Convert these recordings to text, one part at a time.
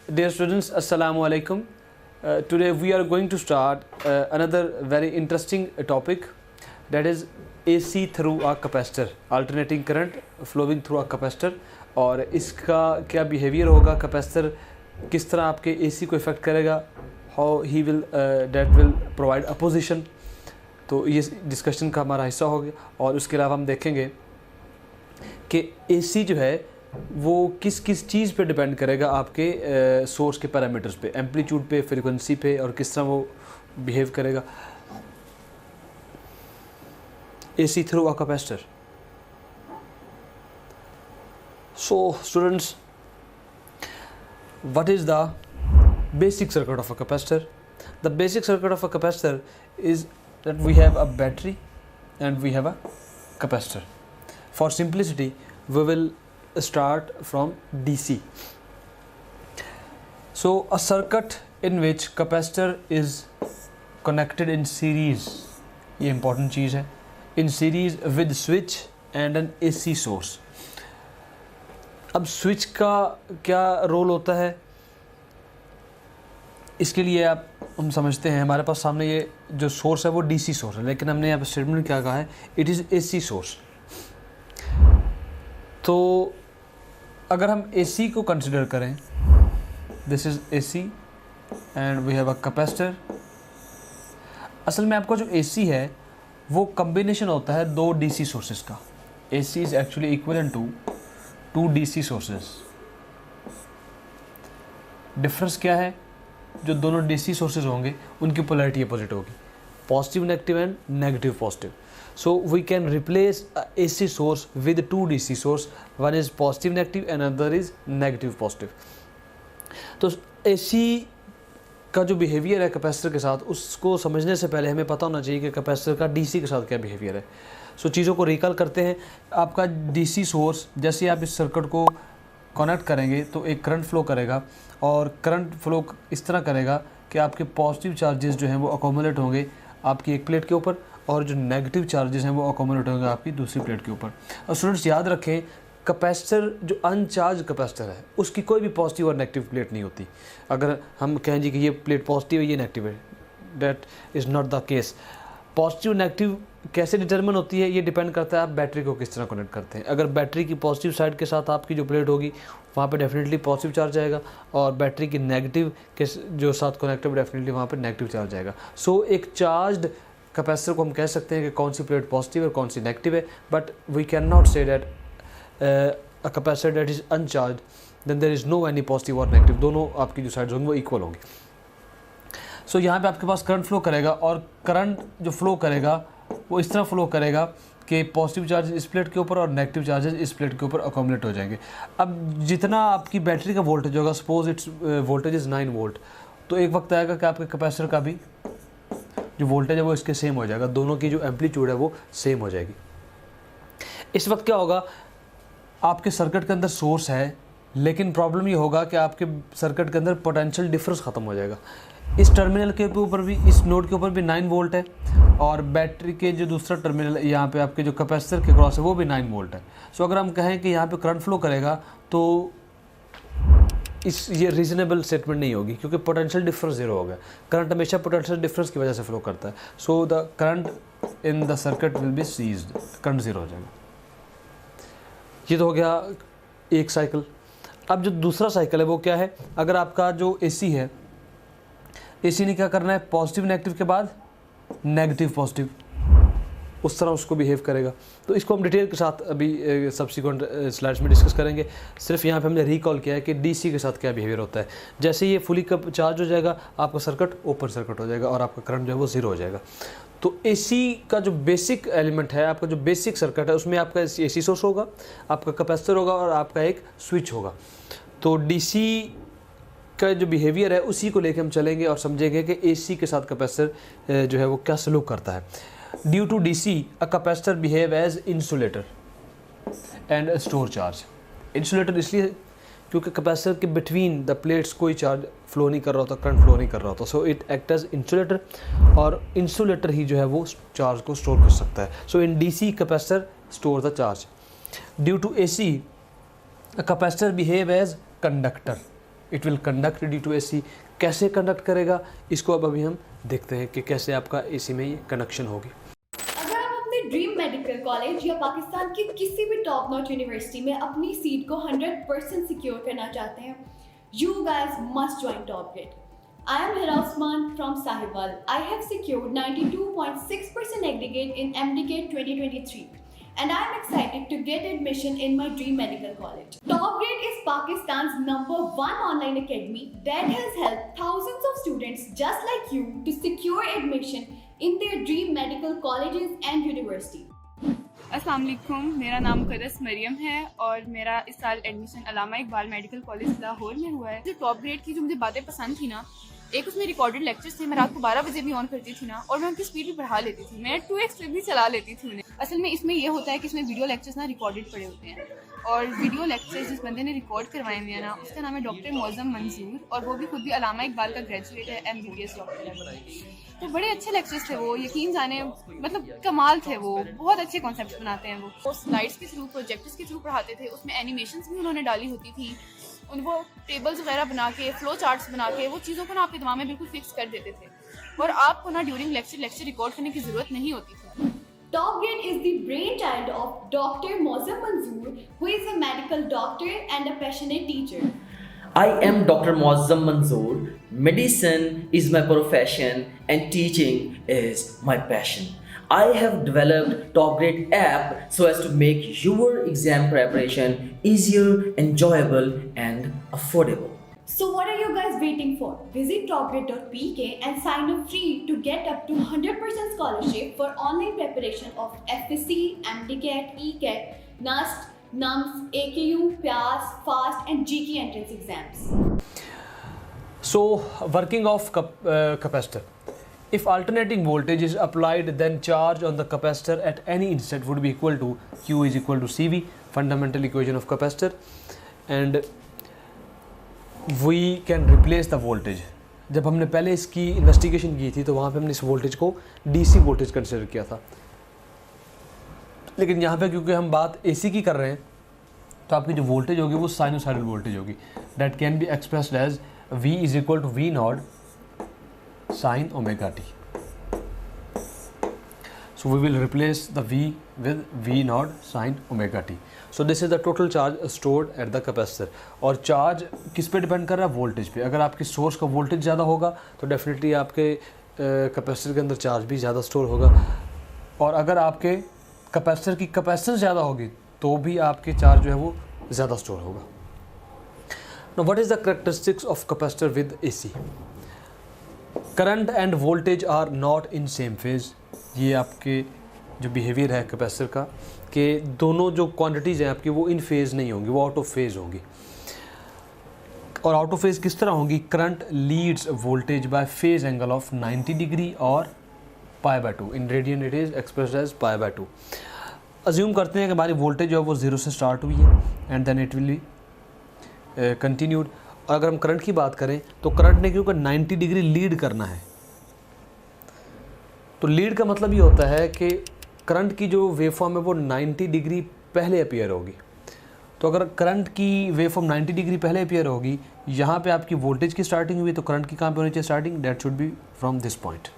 Dear students, Assalamu alaikum. Today we are going to start another very interesting topic, that is AC through a capacitor, alternating current flowing through a capacitor. और इसका क्या behaviour होगा, capacitor किस तरह आपके AC को effect करेगा, how he will that will provide opposition. तो ये डिस्कशन का हमारा हिस्सा होगा। और उसके अलावा हम देखेंगे कि AC जो है वो किस किस चीज़ पे डिपेंड करेगा, आपके सोर्स के पैरामीटर्स पे, एम्पलीट्यूड पे, फ्रीक्वेंसी पे, और किस तरह वो बिहेव करेगा। AC through a capacitor. So students, what is the basic circuit of a capacitor? The basic circuit of a capacitor is that we have a battery and we have a capacitor. For simplicity, we will start from DC. So a circuit in which capacitor is connected in series, ये important चीज़ है, in series with switch and an AC source. अब switch का क्या role होता है, इसके लिए हम समझते हैं, हमारे पास सामने ये जो सोर्स है वो डीसी सोर्स है, लेकिन हमने यहाँ पर स्टेटमेंट क्या कहा है, इट इज़ एसी सोर्स। तो अगर हम एसी को कंसिडर करें, this is AC and we have a capacitor. असल में आपका जो एसी है वो कम्बिनेशन होता है दो डीसी सोर्सेज का। AC is actually equivalent to two DC sources. Difference क्या है, जो दोनों डीसी सोर्सेज होंगे उनकी पोलैरिटी अपोजिट होगी, positive negative and negative positive. So we can replace AC source with two DC source, one is positive negative and other is negative positive. तो AC का जो बिहेवियर है कैपेसिटर के साथ, उसको समझने से पहले हमें पता होना चाहिए कि कैपेसिटर का डीसी के साथ क्या बिहेवियर है। सो चीज़ों को रिकॉल करते हैं। आपका डीसी सोर्स, जैसे आप इस सर्किट को कनेक्ट करेंगे तो एक करंट फ्लो करेगा, और करंट फ्लो इस तरह करेगा कि आपके पॉजिटिव चार्जेस जो हैं वो अकोमुलेट होंगे आपकी एक प्लेट के ऊपर, और जो नेगेटिव चार्जेस हैं वो अकोमुलेट होंगे आपकी दूसरी प्लेट के ऊपर। और स्टूडेंट्स याद रखें, कैपेसिटर जो अनचार्ज कैपेसिटर है उसकी कोई भी पॉजिटिव और नेगेटिव प्लेट नहीं होती। अगर हम कहें जी कि ये प्लेट पॉजिटिव है, ये नेगेटिव है, that is not the case. Positive negative कैसे डिटरमिन होती है, ये डिपेंड करता है आप बैटरी को किस तरह कनेक्ट करते हैं। अगर बैटरी की पॉजिटिव साइड के साथ आपकी जो प्लेट होगी वहाँ पे डेफिनेटली पॉजिटिव चार्ज आएगा, और बैटरी की नेगेटिव के जो साथ कनेक्ट है डेफिनेटली वहाँ पे नेगेटिव चार्ज आएगा। सो एक चार्ज्ड कैपेसिटर को हम कह सकते हैं कि कौन सी प्लेट पॉजिटिव है कौन सी नेगेटिव है, but we can not say that a capacitor that is uncharge then there is no any positive और नेगेटिव, दोनों आपकी जो साइड्स होंगी वो इक्वल होंगी। सो यहाँ पे आपके पास करंट फ्लो करेगा, और करंट जो फ्लो करेगा वो इस तरह फ्लो करेगा कि पॉजिटिव चार्ज इस प्लेट के ऊपर और नेगेटिव चार्जेस इस प्लेट के ऊपर अकोमुलेट हो जाएंगे। अब जितना आपकी बैटरी का वोल्टेज होगा, suppose it's voltage is 9 volt, तो एक वक्त आएगा कि आपके कैपेसिटर का भी जो वोल्टेज है वो इसके सेम हो जाएगा, दोनों की जो एम्पलीट्यूड है वो सेम हो जाएगी। इस वक्त क्या होगा, आपके सर्किट के अंदर सोर्स है, लेकिन प्रॉब्लम ये होगा कि आपके सर्किट के अंदर पोटेंशियल डिफरेंस ख़त्म हो जाएगा। इस टर्मिनल के ऊपर भी, इस नोड के ऊपर भी 9 वोल्ट है, और बैटरी के जो दूसरा टर्मिनल यहाँ पे आपके जो कैपेसिटर के क्रॉस है वो भी 9 वोल्ट है। सो अगर हम कहें कि यहाँ पे करंट फ्लो करेगा तो ये रीजनेबल स्टेटमेंट नहीं होगी, क्योंकि पोटेंशियल डिफरेंस ज़ीरो हो गया। करंट हमेशा पोटेंशियल डिफरेंस की वजह से फ्लो करता है। So the current in the circuit will be ceased, current zero हो जाएगा। ये तो हो गया एक साइकिल। अब जो दूसरा साइकिल है वो क्या है, अगर आपका जो एसी है, एसी ने क्या करना है, पॉजिटिव नेगेटिव के बाद नेगेटिव पॉजिटिव, उस तरह उसको बिहेव करेगा। तो इसको हम डिटेल के साथ अभी सब्सिक्वेंट स्लाइड्स में डिस्कस करेंगे। सिर्फ यहाँ पे हमने रिकॉल किया है कि डीसी के साथ क्या बिहेवियर होता है। जैसे ये फुली कप चार्ज हो जाएगा, आपका सर्किट ओपन सर्किट हो जाएगा और आपका करंट जो है वो ज़ीरो हो जाएगा। तो एसी का जो बेसिक एलिमेंट है, आपका जो बेसिक सर्किट है, उसमें आपका एसी सोर्स होगा, आपका कैपेसिटर होगा, और आपका एक स्विच होगा। तो डीसी का जो बिहेवियर है उसी को लेके हम चलेंगे और समझेंगे कि एसी के साथ कैपेसिटर जो है वो क्या सलूक करता है। Due to DC a capacitor behave as insulator and store charge. Insulator इसलिए क्योंकि कैपेसिटर के बिटवीन द प्लेट्स कोई चार्ज फ्लो नहीं कर रहा होता, करंट फ्लो नहीं कर रहा होता। So it act as insulator, और इंसुलेटर ही जो है वो चार्ज को स्टोर कर सकता है। So in DC capacitor store the charge. Due to AC a capacitor behave as conductor. It will conduct due to AC। कैसे कंडक्ट करेगा इसको अब अभी हम देखते हैं कि कैसे आपका AC में ये कनेक्शन होगी। अगर आप अपने ड्रीम मेडिकल कॉलेज या पाकिस्तान की किसी भी टॉप नॉच यूनिवर्सिटी में अपनी सीट को 100% सिक्योर करना चाहते हैं, you guys must join TopGrade. I am Hira Usman from Sahiwal. I have secured 92.6% aggregate in MDK 2023 and I am excited to get admission in my dream medical college. TopGrade is Pakistan's #1 online academy that has helped thousands of students just like you to secure admission in their dream medical colleges and university. अस्सलाम वालेकुम, मेरा नाम मुक़द्दस मरियम है और मेरा इस साल admission अल्लामा Iqbal medical college Lahore में हुआ है। जो टॉप ग्रेड की जो मुझे बातें पसंद थी ना, एक उसमें रिकॉर्डेड लेक्चर्स थे, मैं रात को 12 बजे भी ऑन करती थी ना, और मैं उनकी स्पीड भी बढ़ा लेती थी, मैं 2x भी चला लेती थी उन्हें। असल में इसमें यह होता है कि इसमें वीडियो लेक्चर्स ना रिकॉर्डेड पड़े होते हैं, और वीडियो लेक्चर्स जिस बंदे ने रिकॉर्ड करवाए हुए हैं ना, उसका नाम है डॉक्टर मौज़म मंजूर, और वो भी खुद भी अल्लामा इकबाल का ग्रेजुएट है, MBBS डॉक्टर है। तो बड़े अच्छे लेक्चर्स थे वो, यकीन जाने मतलब कमाल थे वो, बहुत अच्छे कॉन्सेप्ट्स बनाते हैं वो स्लाइड्स के थ्रू, प्रोजेक्टर्स के थ्रू पढ़ाते थे, उसमें एनिमेशंस भी उन्होंने डाली होती थी, उनको टेबल्स वगैरह बना के, फ्लो चार्ट्स बना के, वो चीज़ों को ना आपके दिमाग में बिल्कुल फिक्स कर देते थे, और आपको ना ड्यूरिंग लेक्चर रिकॉर्ड करने की ज़रूरत नहीं होती थी। TopGrade is the brainchild of Dr. Mozam Manzoor, who is a medical doctor and a passionate teacher. I am Dr. Mozam Manzoor. Medicine is my profession and teaching is my passion. I have developed TopGrade app so as to make your exam preparation easier, enjoyable and affordable. So what are you guys waiting for? Visit topgrade.pk and sign up free to get up to 100% scholarship for online preparation of FSC, MDCAT, ECAT, NUST, NUMS, AKU, PAS, FAST and GK entrance exams. So working of capacitor. If alternating voltage is applied, then charge on the capacitor at any instant would be equal to Q is equal to CV, fundamental equation of capacitor, and we can replace the voltage. जब हमने पहले इसकी investigation की थी तो वहाँ पे हमने इस वोल्टेज को DC वोल्टेज कंसिडर किया था, लेकिन यहाँ पे क्योंकि हम बात AC की कर रहे हैं तो आपकी जो वोल्टेज होगी वो साइनोसाइडल वोल्टेज होगी, that can be expressed as V is equal to V naught sin omega t. So we will replace the V with V naught sin omega t. So this is the total charge stored at the capacitor. और charge किस पे depend कर रहा है? Voltage पे। अगर आपके source का वोल्टेज ज़्यादा होगा तो डेफिनेटली आपके कैपेसिटर के अंदर चार्ज भी ज़्यादा स्टोर होगा, और अगर आपके कैपेसिटर की कैपेसिटेंस ज़्यादा होगी तो भी आपके चार्ज जो है वो ज़्यादा स्टोर होगा। Now what is the characteristics of capacitor with AC? Current and voltage are not in same phase. ये आपके जो बिहेवियर है कैपेसिटर का कि दोनों जो क्वांटिटीज़ हैं आपकी वो इन फेज़ नहीं होंगी, वो आउट ऑफ फेज़ होंगी। और आउट ऑफ फेज़ किस तरह होंगी? Current leads voltage by phase angle of 90 degree और π/2। In radian it is expressed as π/2। Assume करते हैं कि हमारी वोल्टेज जो है वो 0 से स्टार्ट हुई है and then it will be continued. और अगर हम करंट की बात करें तो करंट ने क्योंकि 90 डिग्री लीड करना है, तो लीड का मतलब ये होता है कि करंट की जो वेवफॉर्म है वो 90 डिग्री पहले अपीयर होगी। तो अगर करंट की वेवफॉर्म 90 डिग्री पहले अपीयर होगी, यहाँ पे आपकी वोल्टेज की स्टार्टिंग हुई तो करंट की कहाँ पे होनी चाहिए starting? That should be from this point.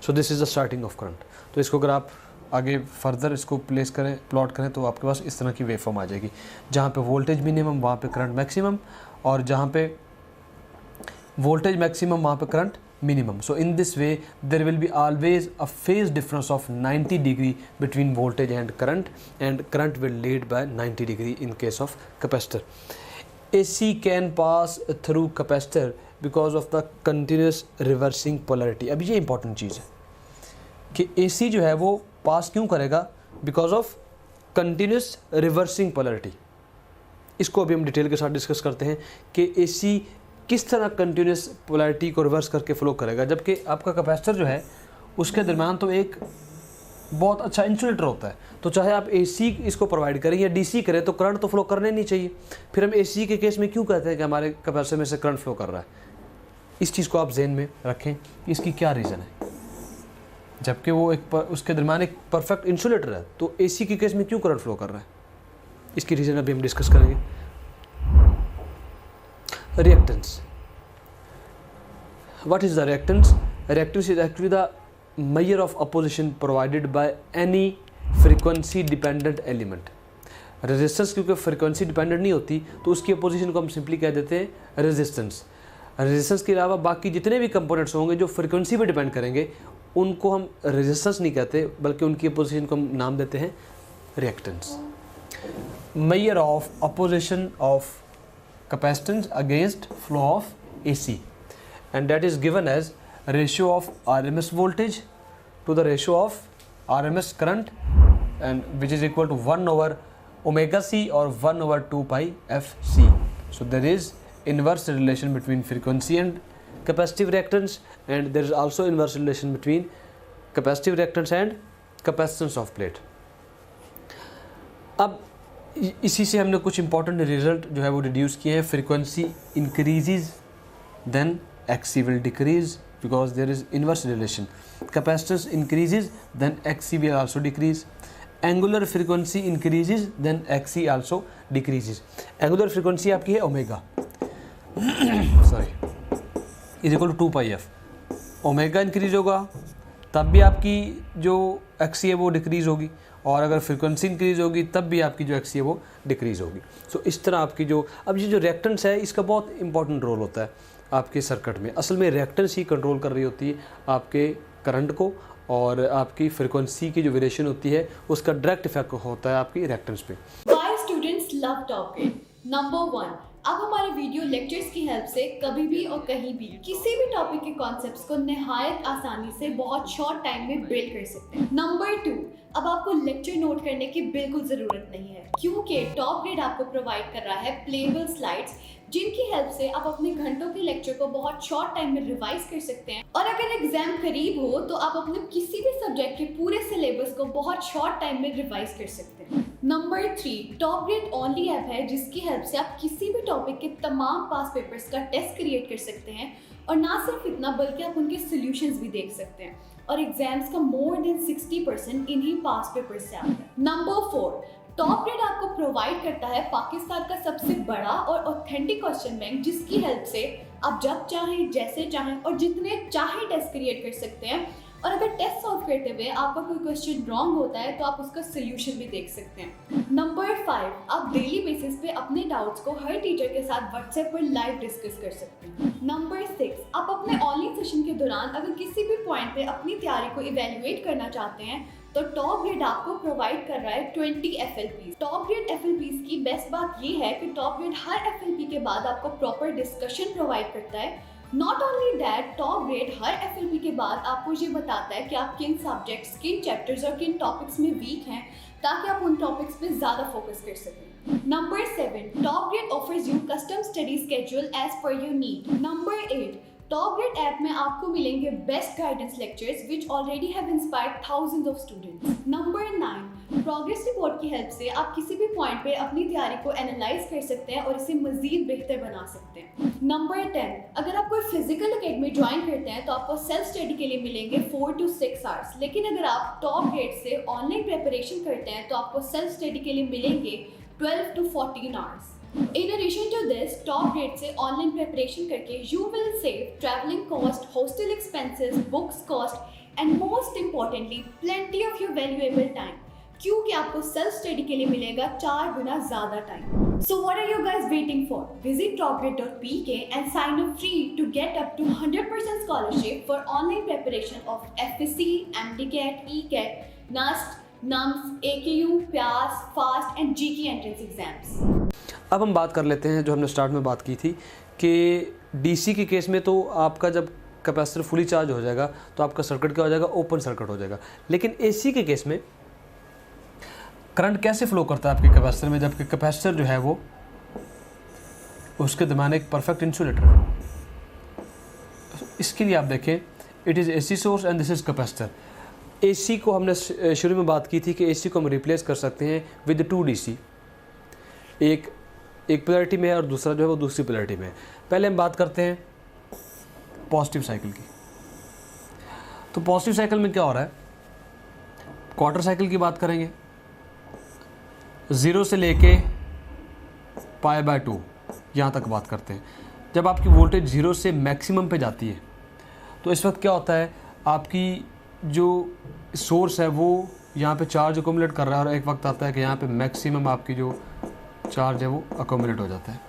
So this is the starting of current. तो इसको अगर आप आगे फर्दर इसको प्लेस करें, प्लॉट करें, तो आपके पास इस तरह की वेवफॉर्म आ जाएगी, जहाँ पे वोल्टेज मिनिमम वहाँ पे करंट मैक्सिमम, और जहाँ पे वोल्टेज मैक्सिमम वहाँ पे current minimum. So in this way there will be always a phase difference of 90 degree between voltage and current will lead by 90 degree in case of capacitor. AC can pass through capacitor because of the continuous reversing polarity. अब ये important चीज़ है कि AC जो है वो पास क्यों करेगा? because of continuous reversing polarity. इसको अभी हम डिटेल के साथ डिस्कस करते हैं कि AC किस तरह कंटिन्यूस पोलैरिटी को रिवर्स करके फ्लो करेगा, जबकि आपका कैपेसिटर जो है उसके दरम्यान तो एक बहुत अच्छा इंसुलेटर होता है। तो चाहे आप AC इसको प्रोवाइड करें या DC करें तो करंट तो फ्लो करने नहीं चाहिए। फिर हम AC के केस में क्यों कहते हैं कि हमारे कैपेसिटर में से करंट फ्लो कर रहा है? इस चीज़ को आप जहन में रखें, इसकी क्या रीज़न है। जबकि वो उसके दरम्यान एक परफेक्ट इंसुलेटर है, तो AC के केस में क्यों करंट फ्लो कर रहा है? इसकी रीज़न अभी हम डिस्कस करेंगे। reactance. What is the reactance? Reactance is actually the measure of opposition provided by any frequency dependent element. Resistance क्योंकि फ्रिक्वेंसी डिपेंडेंट नहीं होती तो उसकी अपोजिशन को हम सिंपली कह देते हैं रेजिस्टेंस. रेजिस्टेंस के अलावा बाकी जितने भी कंपोनेंट्स होंगे जो फ्रिक्वेंसी पे डिपेंड करेंगे उनको हम रेजिस्टेंस नहीं कहते बल्कि उनकी अपोजिशन को हम नाम देते हैं reactance. Measure of opposition of capacitance against flow of AC, and that is given as ratio of RMS voltage to the ratio of RMS current, and which is equal to 1 over omega c or 1 over 2 pi fc. So there is inverse relation between frequency and capacitive reactance, and there is also inverse relation between capacitive reactance and capacitance of plate. अब इसी से हमने कुछ important result जो है वो deduce किए हैं. Frequency increases then Xc will decrease because there is inverse relation. Capacitance increases then Xc will also decrease. Angular frequency increases then Xc also decreases. Angular frequency आपकी है omega is equal to 2 pi f. Omega increase होगा तब भी आपकी जो Xc है वो decrease होगी, और अगर फ्रीक्वेंसी इंक्रीज होगी तब भी आपकी जो Xc है वो डिक्रीज होगी. सो इस तरह आपकी जो अब ये जो रिएक्टेंस है इसका बहुत इंपॉर्टेंट रोल होता है आपके सर्किट में. असल में रिएक्टेंस ही कंट्रोल कर रही होती है आपके करंट को, और आपकी फ्रीक्वेंसी की जो वेरिएशन होती है उसका डायरेक्ट इफेक्ट होता है आपकी रिएक्टेंस पे. Why students love top grade? Number 1, आप हमारे वीडियो लेक्चर्स की हेल्प से कभी भी और कहीं भी किसी भी टॉपिक के कॉन्सेप्ट्स को निहायत आसानी से बहुत शॉर्ट टाइम में बिल्ड कर सकते हैं. नंबर 2, अब आपको लेक्चर नोट करने की बिल्कुल ज़रूरत नहीं है क्योंकि टॉप ग्रेड आपको प्रोवाइड कर रहा है प्लेबल स्लाइड्स जिनकी हेल्प से आप अपने घंटों के लेक्चर को बहुत शॉर्ट टाइम में रिवाइज कर सकते हैं. और अगर एग्जाम करीब हो तो आप अपने किसी भी सब्जेक्ट के पूरे सिलेबस को बहुत शॉर्ट टाइम में रिवाइज कर सकते हैं. Number 3, top grade only app है जिसकी हेल्प से आप किसी भी टॉपिक के तमाम पास पेपर्स का टेस्ट क्रिएट कर सकते हैं, और ना सिर्फ इतना बल्कि आप उनके सॉल्यूशंस भी देख सकते हैं, और एग्जाम्स का मोर देन 60% इन्हीं पास पेपर्स से आता है. नंबर 4, टॉप ग्रेड आपको प्रोवाइड करता है पाकिस्तान का सबसे बड़ा और ऑथेंटिक क्वेश्चन बैंक जिसकी हेल्प से आप जब चाहें, जैसे चाहें और जितने चाहें टेस्ट क्रिएट कर सकते हैं. और अगर टेस्ट सॉल्व करते हुए आपका कोई क्वेश्चन रॉन्ग होता है तो आप उसका सोल्यूशन भी देख सकते हैं. नंबर 5, आप डेली बेसिस पे अपने डाउट्स को हर टीचर के साथ व्हाट्सएप पर लाइव डिस्कस कर सकते हैं. नंबर 6, आप अपने ऑनलाइन सेशन के दौरान अगर किसी भी पॉइंट पे अपनी तैयारी को इवेल्युएट करना चाहते हैं तो टॉप ग्रेड आपको प्रोवाइड कर रहा है 20 FLPs. टॉप ग्रेड FLPs की बेस्ट बात ये है कि टॉप ग्रेड हर FLP के बाद आपको प्रॉपर डिस्कशन प्रोवाइड करता है. Not only that, top grade her FLP के बाद आपको ये बताता है कि आप किन सब्जेक्ट्स, किन चैप्टर्स और किन टॉपिक्स में वीक हैं ताकि आप उन टॉपिक्स पे ज़्यादा फोकस कर सकें. Number 7, top grade offers you custom study schedule as per your need. Number 8, top grade app में आपको मिलेंगे best guidance lectures which already have inspired thousands of students. Number 9, progress report की help से आप किसी भी पॉइंट पे अपनी तैयारी को एनालाइज कर सकते हैं और इसे मजीद बेहतर बना सकते हैं. नंबर 10, अगर आप कोई फिजिकल एकेडमी ज्वाइन करते हैं तो आपको सेल्फ स्टडी के लिए मिलेंगे 4 to 6 आवर्स, लेकिन अगर आप टॉप ग्रेड से ऑनलाइन प्रिपरेशन करते हैं तो आपको सेल्फ स्टडी के लिए मिलेंगे 12 to 14 hours. In addition to this, top grade से ऑनलाइन प्रिपरेशन करके you will save traveling cost, hostel expenses, books cost, and most importantly, plenty of your valuable time. क्योंकि आपको सेल्फ स्टडी के लिए मिलेगा 4 गुना ज़्यादा time. So what are you guys waiting for? Visit topgrade.pk and sign up free to get up to 100% scholarship for online preparation of FSC, MDCAT, ECAT, NAST, NUMS, AKU, PAS, FAST and GK entrance exams. अब हम बात कर लेते हैं जो हमने start में बात की थी कि DC के केस में तो आपका जब कैपेसिटर फुली चार्ज हो जाएगा तो आपका सर्किट क्या हो जाएगा, ओपन सर्किट हो जाएगा. लेकिन AC के केस में करंट कैसे फ्लो करता है आपके कैपेसिटर में, जबकि कैपेसिटर जो है वो उसके दरमियान एक परफेक्ट इंसुलेटर है. इसके लिए आप देखें, it is AC source and this is capacitor. AC को हमने शुरू में बात की थी कि AC को हम रिप्लेस कर सकते हैं विद 2 DC. एक पोलैरिटी में है और दूसरा जो है वो दूसरी पोलैरिटी में है. पहले हम बात करते हैं पॉजिटिव साइकिल की. तो पॉजिटिव साइकिल में क्या हो रहा है, क्वार्टर साइकिल की बात करेंगे, 0 से लेके π/2 यहाँ तक बात करते हैं. जब आपकी वोल्टेज 0 से मैक्सिमम पे जाती है तो इस वक्त क्या होता है, आपकी जो सोर्स है वो यहाँ पे चार्ज अकोमुलेट कर रहा है और एक वक्त आता है कि यहाँ पे मैक्सिमम आपकी जो चार्ज है वो अकोमुलेट हो जाता है।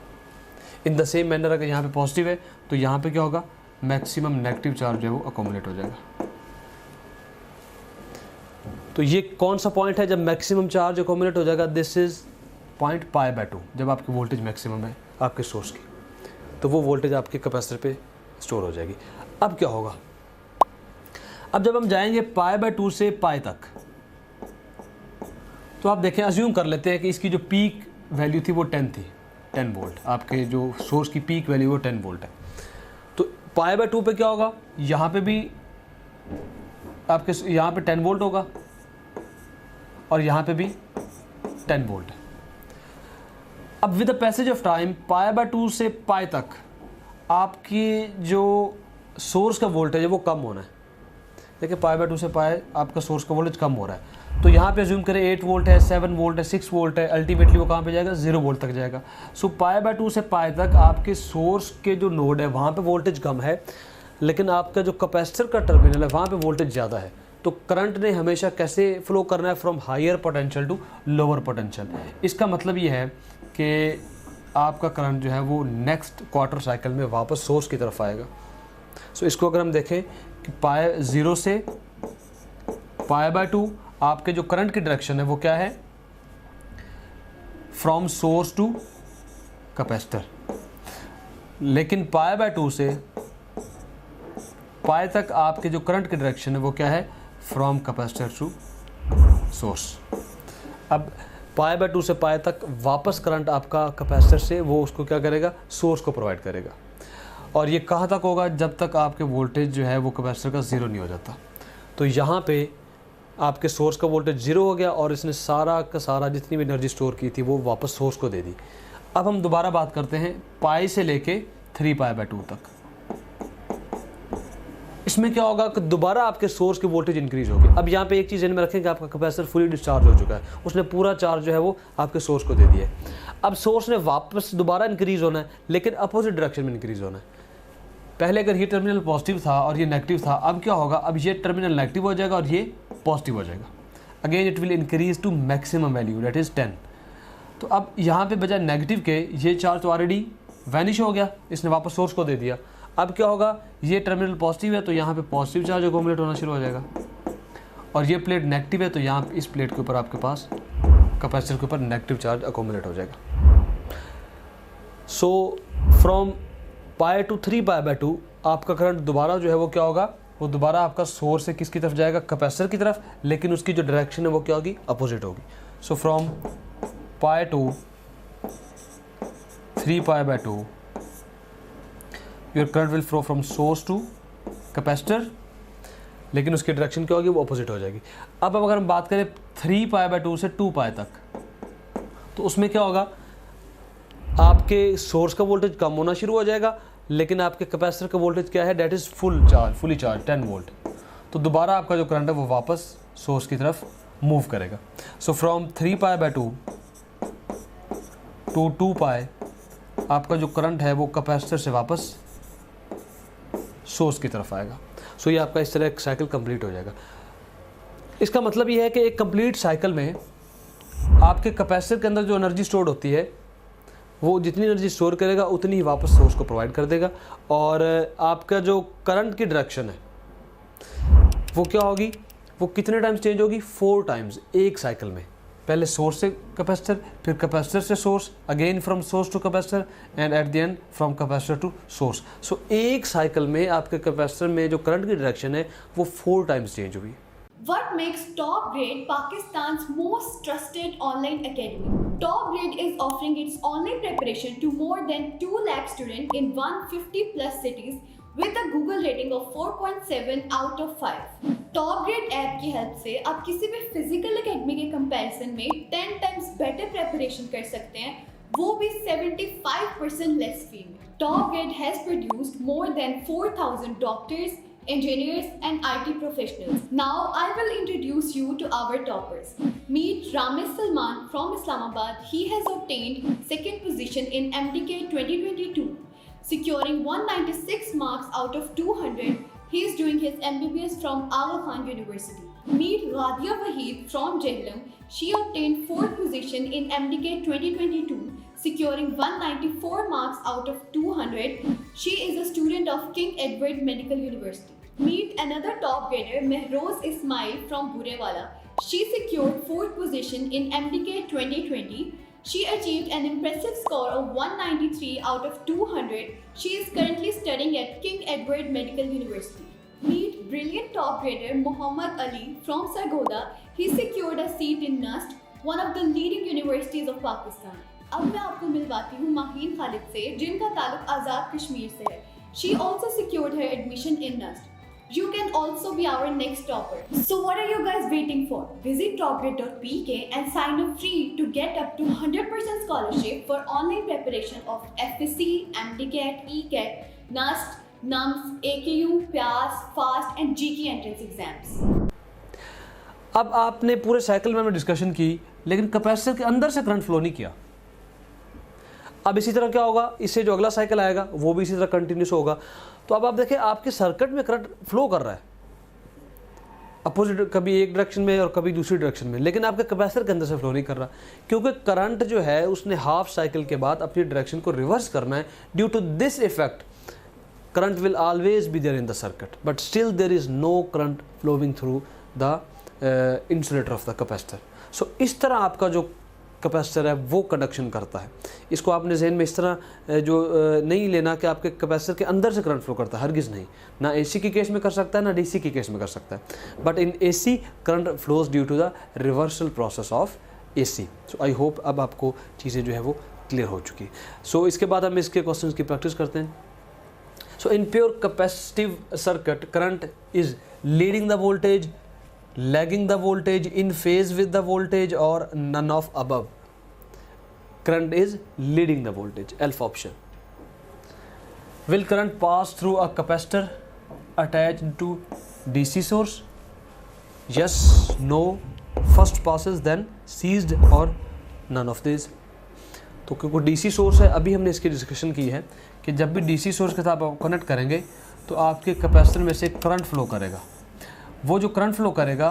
इन द सेम मैनर अगर यहाँ पे पॉजिटिव है तो यहाँ पे क्या होगा, मैक्सिमम नेगेटिव चार्ज जो है वो अकोमुलेट हो जाएगा। तो ये कौन सा पॉइंट है जब मैक्सिमम चार्ज अकोमुलेट हो जाएगा, दिस इज़ पॉइंट π/2। जब आपकी वोल्टेज मैक्सिमम है आपके सोर्स की तो वो वोल्टेज आपके कैपेसिटर पे स्टोर हो जाएगी। अब क्या होगा, अब जब हम जाएंगे π/2 से π तक तो आप देखें, अज्यूम कर लेते हैं कि इसकी जो पीक वैल्यू थी वो 10 थी, 10 वोल्ट। आपके जो सोर्स की पीक वैल्यू वो 10 वोल्ट है। तो π/2 पे क्या होगा, यहाँ पे भी आपके यहाँ पे 10 वोल्ट होगा और यहाँ पे भी 10 वोल्ट है। अब with the passage of time π/2 से π तक आपकी जो सोर्स का वोल्टेज है वो कम होना है। देखिए π/2 से π आपका सोर्स का वोल्टेज कम हो रहा है। तो यहाँ पे अज्यूम करें 8 वोल्ट है, 7 वोल्ट है, 6 वोल्ट है, अल्टीमेटली वो कहाँ पे जाएगा, 0 वोल्ट तक जाएगा। सो π/2 से π तक आपके सोर्स के जो नोड है वहाँ पे वोल्टेज कम है, लेकिन आपका जो कैपेसिटर का टर्मिनल है वहाँ पे वोल्टेज ज़्यादा है। तो करंट ने हमेशा कैसे फ्लो करना है, from higher potential to lower potential. इसका मतलब ये है कि आपका करंट जो है वो नेक्स्ट क्वार्टर साइकिल में वापस सोर्स की तरफ आएगा। सो इसको अगर हम देखें कि π0 से π/2 आपके जो करंट की डायरेक्शन है वो क्या है, फ्रॉम सोर्स टू कैपेसिटर। लेकिन π/2 से π तक आपके जो करंट की डायरेक्शन है वो क्या है, फ्रॉम कैपेसिटर टू सोर्स। अब π/2 से π तक वापस करंट आपका कैपेसिटर से वो उसको क्या करेगा, सोर्स को प्रोवाइड करेगा। और ये कहाँ तक होगा, जब तक आपके वोल्टेज जो है वो कैपेसिटर का 0 नहीं हो जाता। तो यहाँ पे आपके सोर्स का वोल्टेज 0 हो गया और इसने सारा का सारा जितनी भी एनर्जी स्टोर की थी वो वापस सोर्स को दे दी। अब हम दोबारा बात करते हैं π से लेके 3π/2 तक। इसमें क्या होगा कि दोबारा आपके सोर्स की वोल्टेज इंक्रीज होगी। अब यहाँ पे एक चीज़ ध्यान में रखें कि आपका कैपेसिटर फुली डिस्चार्ज हो चुका है, उसने पूरा चार्ज जो है वो आपके सोर्स को दे दिया है। अब सोर्स ने वापस दोबारा इंक्रीज होना है, लेकिन अपोजिट डायरेक्शन में इंक्रीज होना है। पहले अगर ये टर्मिनल पॉजिटिव था और ये नेगेटिव था, अब क्या होगा, अब ये टर्मिनल नेगेटिव हो जाएगा और ये पॉजिटिव हो जाएगा। Again it will increase to maximum value, that is 10। तो अब यहाँ पे बजाय नेगेटिव के ये चार्ज तो ऑलरेडी वैनिश हो गया, इसने वापस सोर्स को दे दिया। अब क्या होगा, ये टर्मिनल पॉजिटिव है तो यहाँ पे पॉजिटिव चार्ज अकोमुलेट होना शुरू हो जाएगा, और ये प्लेट नेगेटिव है तो यहाँ इस प्लेट के ऊपर आपके पास कैपेसिटर के ऊपर नेगेटिव चार्ज अकोमुलेट हो जाएगा। सो फ्रॉम π to 3π/2 आपका करंट दोबारा जो है वो क्या होगा, वो दोबारा आपका सोर्स से किसकी तरफ जाएगा, कैपेसिटर की तरफ, लेकिन उसकी जो डायरेक्शन है वो क्या होगी, अपोजिट होगी। So from π to 3π/2 your current will flow from source to capacitor, लेकिन उसकी डायरेक्शन क्या होगी, वो अपोजिट हो जाएगी। अब अगर हम बात करें 3π/2 से 2π तक, तो उसमें क्या होगा, आपके सोर्स का वोल्टेज कम होना शुरू हो जाएगा, लेकिन आपके कैपेसिटर का वोल्टेज क्या है, that is fully charge 10 volt. तो दोबारा आपका जो करंट है वो वापस सोर्स की तरफ मूव करेगा। सो फ्रॉम 3π/2 टू 2π आपका जो करंट है वो कैपेसिटर से वापस सोर्स की तरफ आएगा। सो ये आपका इस तरह एक साइकिल कंप्लीट हो जाएगा। इसका मतलब ये है कि एक कंप्लीट साइकिल में आपके कैपेसिटर के अंदर जो एनर्जी स्टोर्ड होती है वो जितनी एनर्जी स्टोर करेगा उतनी ही वापस सोर्स को प्रोवाइड कर देगा, और आपका जो करंट की डायरेक्शन है वो क्या होगी, वो कितने टाइम्स चेंज होगी, 4 टाइम्स एक साइकिल में। पहले सोर्स से कैपेसिटर, फिर कैपेसिटर से source, again from source to capacitor, and at the end from capacitor to source. So एक साइकिल में आपके कैपेसिटर में जो करंट की डायरेक्शन है वो 4 टाइम्स चेंज हुई। What makes Top Grade Pakistan's most trusted online academy? Top Grade is offering its online preparation to more than 2 lakh students in 150 plus cities with a Google rating of 4.7 out of 5. Top Grade app की help से आप किसी भी physical academy के comparison में 10 times better preparation कर सकते हैं, वो भी 75% लेस फी में। Top Grade has produced more than 4,000 doctors, engineers and IT professionals. Now I will introduce you to our toppers. Meet Ramesh Salman from Islamabad. He has obtained second position in MDK 2022. securing 196 marks out of 200. He is doing his MBBS from Aga Khan University. Meet Radia Waheed from Jhelum. She obtained 4th position in MDK 2022, securing 194 marks out of 200. She is a student of King Edward Medical University. Meet another top grader, Mehroz Ismail from Burewala. She secured 4th position in MDK 2020. She achieved an impressive score of 193 out of 200. She is currently studying at King Edward Medical University. Meet brilliant top grader Muhammad Ali from Sargodha. He secured a seat in NUST, one of the leading universities of Pakistan. अब मैं आपको मिलवाती हूँ माहीन खालिद से, जिनका ताल्लुक आज़ाद कश्मीर से है. She also secured her admission in NUST. You can also be our next topper. So what are you guys waiting for? Visit topgrade.pk and sign up free to get up to 100% scholarship for online preparation of FSC, MDCAT, ECAT, NUST, NUMS, AKU, PIAS, FAST and GK entrance exams. अब आपने पूरे cycle में हमने discussion की, लेकिन capacitor के अंदर से करंट फ्लो नहीं किया. अब इसी तरह क्या होगा, इससे जो अगला साइकिल आएगा वो भी इसी तरह कंटिन्यूस होगा. तो अब आप देखें आपके सर्किट में करंट फ्लो कर रहा है अपोजिट, कभी एक डायरेक्शन में और कभी दूसरी डायरेक्शन में, लेकिन आपके कैपेसिटर के अंदर से फ्लो नहीं कर रहा, क्योंकि करंट जो है उसने हाफ साइकिल के बाद अपनी डायरेक्शन को रिवर्स करना है. Due to this effect current will always be there in the circuit, but still there is no current flowing through the insulator of the capacitor. So इस तरह आपका जो कैपेसिटर है वो कंडक्शन करता है. इसको आपने जहन में इस तरह जो नहीं लेना कि आपके कैपेसिटर के अंदर से करंट फ्लो करता है, हरगिज़ नहीं. ना एसी के केस में कर सकता है, ना डीसी के केस में कर सकता है. But in AC current flows due to the reversal process of AC. So I hope अब आपको चीज़ें जो है वो क्लियर हो चुकी. सो इसके बाद हम इसके क्वेश्चन की प्रैक्टिस करते हैं. So in pure capacitive circuit current is leading the voltage, lagging the voltage, in phase with the voltage, or none of above. Current is leading the voltage. Alpha option. Will current pass through a capacitor attached to DC source? Yes, no. First passes, then seized, or none of these. तो क्योंकि DC source है, अभी हमने इसकी discussion की है कि जब भी DC सोर्स के साथ आप कनेक्ट करेंगे तो आपके कैपेसिटर में से करंट फ्लो करेगा. वो जो करंट फ्लो करेगा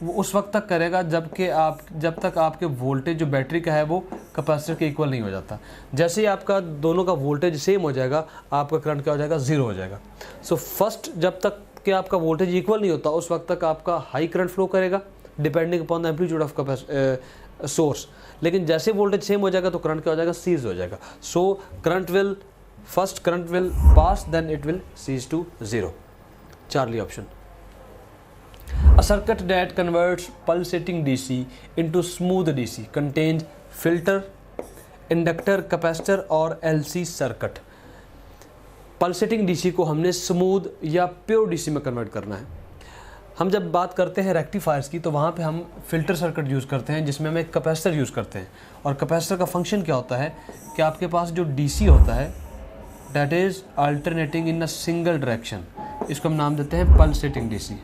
वो उस वक्त तक करेगा जब तक आपके वोल्टेज जो बैटरी का है वो कैपेसिटर के इक्वल नहीं हो जाता. जैसे ही आपका दोनों का वोल्टेज सेम हो जाएगा आपका करंट क्या हो जाएगा, ज़ीरो हो जाएगा. सो फर्स्ट जब तक कि आपका वोल्टेज इक्वल नहीं होता उस वक्त तक आपका हाई करंट फ्लो करेगा depending upon the amplitude of source. लेकिन जैसे वोल्टेज सेम हो जाएगा तो करंट क्या हो जाएगा, सीज हो जाएगा. So current will pass, then it will cease to zero. Charlie option. A circuit that converts pulsating DC into smooth DC contains filter, inductor, capacitor और LC circuit. Pulsating DC को हमने smooth या pure DC में convert करना है. हम जब बात करते हैं रेक्टिफायर्स की तो वहाँ पे हम फिल्टर सर्किट यूज़ करते हैं जिसमें हम एक कैपेसिटर यूज़ करते हैं. और कैपेसिटर का फंक्शन क्या होता है कि आपके पास जो DC होता है that is alternating in a single direction, इसको हम नाम देते हैं pulsating DC.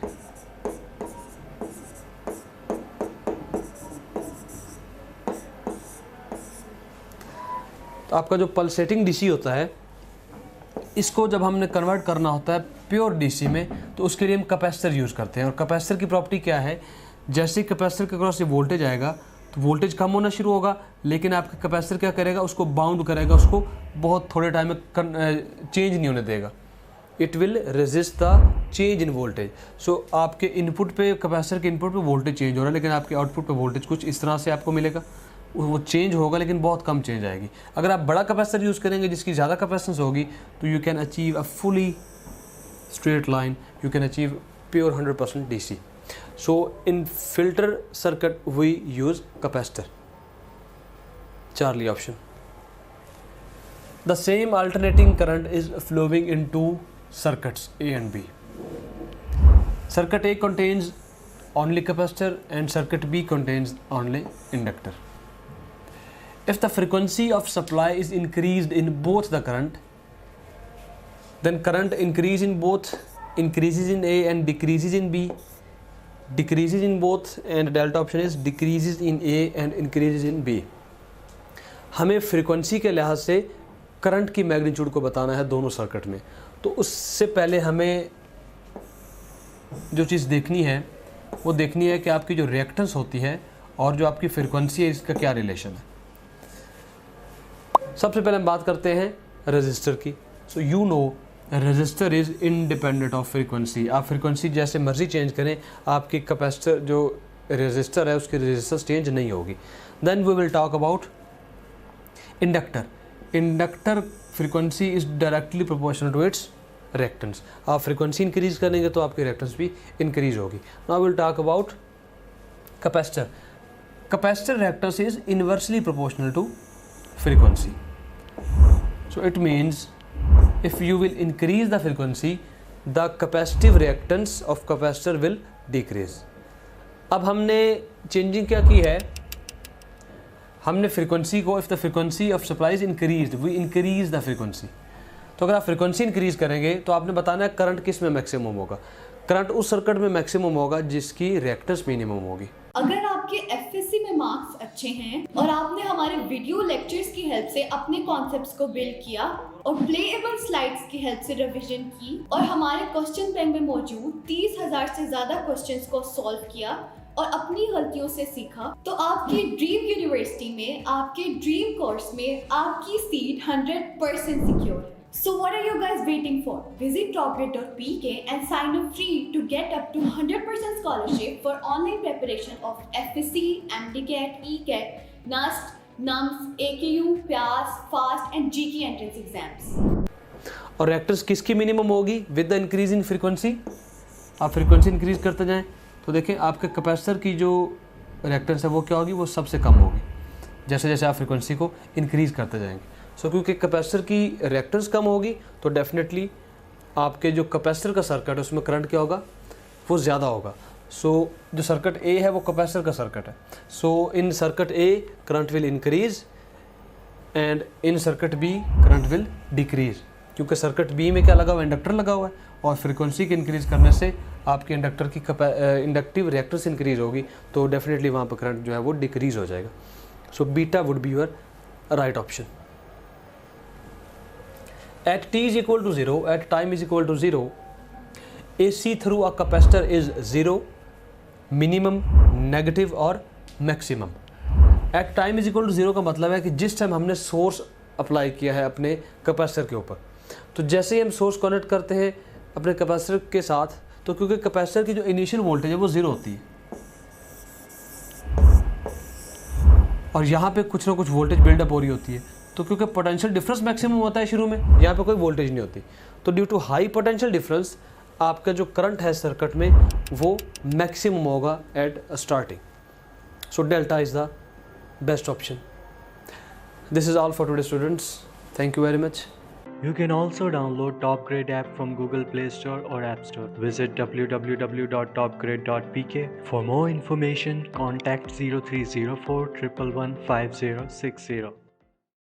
तो आपका जो पल्सेटिंग डीसी होता है इसको जब हमने कन्वर्ट करना होता है प्योर डीसी में तो उसके लिए हम कैपेसिटर यूज़ करते हैं. और कैपेसिटर की प्रॉपर्टी क्या है, जैसे ही कैपेसिटर के क्रॉस से वोल्टेज आएगा तो वोल्टेज कम होना शुरू होगा, लेकिन आपका कैपेसिटर क्या करेगा, उसको बाउंड करेगा, उसको बहुत थोड़े टाइम में चेंज नहीं होने देगा. It will resist the change in voltage. So आपके इनपुट पे, कैपेसिटर के इनपुट पे वोल्टेज चेंज हो रहा है, लेकिन आपके आउटपुट पे वोल्टेज कुछ इस तरह से आपको मिलेगा. वो चेंज होगा लेकिन बहुत कम चेंज आएगी. अगर आप बड़ा कैपेसिटर यूज़ करेंगे जिसकी ज़्यादा कैपेसिटेंस होगी तो you can achieve a fully straight line, you can achieve pure 100% DC. So in filter circuit we use capacitor. Charlie option. The same alternating current is flowing in two circuits A and B. Circuit A contains only capacitor and circuit B contains only inductor. If the frequency of supply is increased in both the current, then current increase in both, increases in A and decreases in B, decreases in both, and delta option is decreases in A and increases in B. हमें frequency के लिहाज से current की magnitude को बताना है दोनों circuit में, तो उससे पहले हमें जो चीज़ देखनी है वो देखनी है कि आपकी जो रिएक्टेंस होती है और जो आपकी फ्रीक्वेंसी है इसका क्या रिलेशन है। सबसे पहले हम बात करते हैं रेजिस्टर की। So you know resistor is independent of frequency. आप फ्रीक्वेंसी जैसे मर्जी चेंज करें, आपकी कैपेसिटर जो रेजिस्टर है उसकी रेजिस्टेंस चेंज नहीं होगी। Then we will talk about inductor. Inductor frequency is directly proportional to its reactance. आप फ्रीक्वेंसी इंक्रीज करेंगे तो आपकी रिएक्टेंस भी इंक्रीज होगी। Now will talk about capacitor. Capacitor reactance is inversely proportional to frequency. So it means if you will increase the frequency, the capacitive reactance of capacitor will decrease. अब हमने changing क्या की है, हमने frequency को, if the frequency of supply is increased, we increase the frequency. तो अगर आप फ्रीक्वेंसी इंक्रीज करेंगे तो आपने बताना है करंट किस में मैक्सिमम होगा। करंट उस सर्किट में मैक्सिमम होगा जिसकी रिएक्टेंस मिनिमम होगी। अगर आपके एफएससी में मार्क्स अच्छे हैं और आपने हमारे वीडियो लेक्चर्स की हेल्प से अपने कॉन्सेप्ट्स को बिल्ड किया और प्लेएबल स्लाइड्स की हेल्प से रिवीजन की और हमारे क्वेश्चन बैंक में मौजूद 30,000 से ज्यादा क्वेश्चंस को सॉल्व किया और अपनी गलतियों से सीखा, तो आपकी ड्रीम यूनिवर्सिटी में, आपके ड्रीम कोर्स में आपकी सीट 100% सिक्योर है। So what are you guys waiting for? Visit topgrade.pk and sign up free to get up to 100% scholarship for online preparation of FSC, MDCAT, ECAT, NAST, NUMS, AKU, PAS, FAST and GK entrance exams. और reactance किसकी minimum होगी with the increase in frequency. आप frequency increase करते जाएं तो देखें आपके capacitor की जो रिएक्टेंस है वो क्या होगी, वो सबसे कम होगी जैसे जैसे आप फ्रीक्वेंसी को इंक्रीज करते जाएंगे। सो क्योंकि कैपेसिटर की रिएक्टेंस कम होगी तो डेफिनेटली आपके जो कैपेसिटर का सर्किट है उसमें करंट क्या होगा, वो ज़्यादा होगा। सो जो सर्किट ए है वो कैपेसिटर का सर्किट है। So in circuit A current will increase and in circuit B current will decrease, क्योंकि सर्किट बी में क्या लगा हुआ है, इंडक्टर लगा हुआ है और फ्रीक्वेंसी के इंक्रीज करने से आपके इंडक्टर की इंडक्टिव रिएक्टेंस इंक्रीज होगी तो डेफिनेटली वहाँ पर करंट जो है वो डिक्रीज हो जाएगा। So beta would be your right option. At t is equal to 0, at time is equal to 0, AC through a capacitor is 0, minimum, negative और maximum. At time is equal to 0 का मतलब है कि जिस time हमने source apply किया है अपने कैपेसिटर के ऊपर, तो जैसे ही हम सोर्स कनेक्ट करते हैं अपने कैपेसिटर के साथ, तो क्योंकि कैपेसिटर की जो इनिशियल वोल्टेज है वो 0 होती है और यहाँ पे कुछ ना कुछ वोल्टेज बिल्डअप हो रही होती है, तो क्योंकि पोटेंशियल डिफरेंस मैक्सिमम होता है शुरू में, यहाँ पे कोई वोल्टेज नहीं होती, तो due to high potential difference आपका जो करंट है सर्किट में वो मैक्सिमम होगा at starting. So delta is the best option. This is all for today students, thank you very much. You can also download Top Grade app from Google Play Store or App Store. Visit www.topgrade.pk. For more information, contact 0304 111 5060.